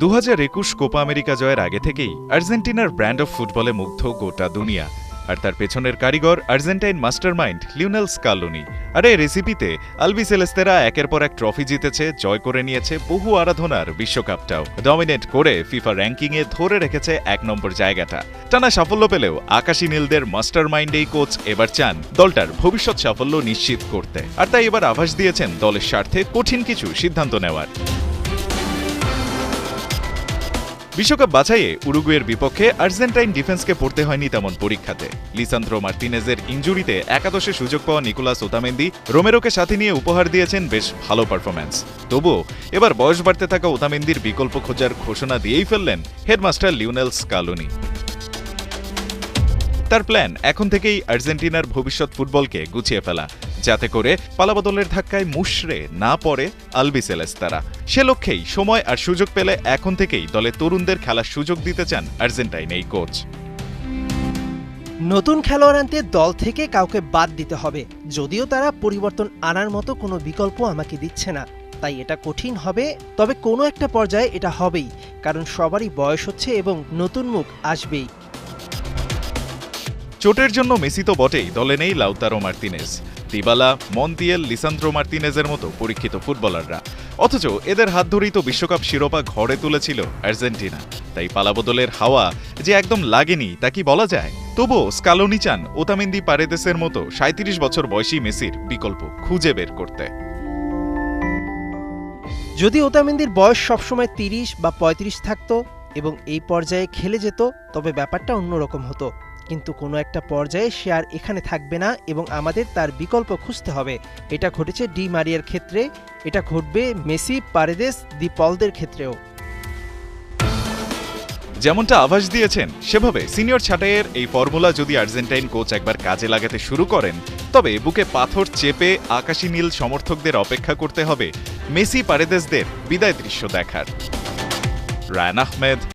2021 Copa America জয়ের আগে থেকেই আর্জেন্টিনার ব্র্যান্ড অফ ফুটবলে মুগ্ধ গোটা দুনিয়া। আর তার পেছনের কারিগর আর্জেন্টাইন মাস্টারমাইন্ড লিওনেল স্কালোনি। আর এই রেসিপিতে আলবিসেলেস্তেরা একের পর এক ট্রফি জিতেছে, জয় করে নিয়েছে বহু আরাধনার বিশ্বকাপটাও, ডমিনেট করে ফিফা র্যাঙ্কিংয়ে ধরে রেখেছে 1 নম্বর জায়গাটা। টানা সাফল্য পেলেও আকাশী নীলদের মাস্টারমাইন্ড এই কোচ এবার চান দলটার ভবিষ্যৎ সাফল্য নিশ্চিত করতে। আর তাই এবার আভাস দিয়েছেন দলের স্বার্থে কঠিন কিছু সিদ্ধান্ত নেওয়ার। বিশ্বকাপ বাছাইয়ে উরুগুয়ের বিপক্ষে আর্জেন্টাইন ডিফেন্সকে পড়তে হয়নি তেমন পরীক্ষাতে। লিসান্দ্রো মার্তিনেজের ইনজুরিতে একাদশে সুযোগ পাওয়া নিকোলাস ওতামেন্দি রোমেরোকে সাথে নিয়ে উপহার দিয়েছেন বেশ ভালো পারফরম্যান্স। তবুও এবার বয়স বাড়তে থাকা ওতামেন্দির বিকল্প খোঁজার ঘোষণা দিয়েই ফেললেন হেডমাস্টার লিওনেল স্কালোনি। তার প্ল্যান এখন থেকেই আর্জেন্টিনার ভবিষ্যৎ ফুটবলকে গুছিয়ে ফেলা, যাতে করে পালাবদলের ধাক্কায় মুষড়ে না পড়ে আলবিসেলেস্তারা। সে লক্ষ্যেই সময় আর সুযোগ পেলে এখন থেকেই দলে তরুণদের খেলার সুযোগ দিতে চান আর্জেন্টাইন এই কোচ। নতুন খেলোয়াড় আনতে দল থেকে কাউকে বাদ দিতে হবে, যদিও তারা পরিবর্তন আনার মতো কোনো বিকল্প আমাকে দিচ্ছে না। তাই এটা কঠিন হবে, তবে কোনো একটা পর্যায়ে এটা হবেই, কারণ সবারই বয়স হচ্ছে এবং নতুন মুখ আসবেই। চোটের জন্য মেসি তো বটেই, দলে নেই Lautaro Martinez, Dybala, Montiel, Lisandro মার্তিনেজের মতো পরীক্ষিত ফুটবলাররা। অথচ এদের হাত ধরেই তো বিশ্বকাপ শিরোপা ঘরে তুলেছিল আর্জেন্টিনা। তাই পালাবদলের হাওয়া যে একদম লাগেনি তা কি বলা যায়? তবুও স্কালোনি চান ওতামেন্দি, পারেদেসের মতো 37 বছর বয়সী মেসির বিকল্প খুঁজে বের করতে। যদি ওতামেন্দির বয়স সবসময় 30 বা 35 থাকতো এবং এই পর্যায়ে খেলে যেত, তবে ব্যাপারটা অন্যরকম হতো। কিন্তু কোনো একটা পর্যায়ে সে আর এখানে থাকবে না এবং আমাদের তার বিকল্প খুঁজতে হবে। এটা ঘটেছে ডি মারিয়ার ক্ষেত্রে, এটা ঘটবে মেসি, পারেদেস, দি পলদের ক্ষেত্রেও। যেমনটা আভাস দিয়েছেন সেভাবে সিনিয়র ছাঁটাইয়ের এই ফর্মুলা যদি আর্জেন্টাইন কোচ একবার কাজে লাগাতে শুরু করেন, তবে বুকে পাথর চেপে আকাশী নীল সমর্থকদের অপেক্ষা করতে হবে মেসি, পারেদেসদের বিদায় দৃশ্য দেখার। রায়ান আহমেদ,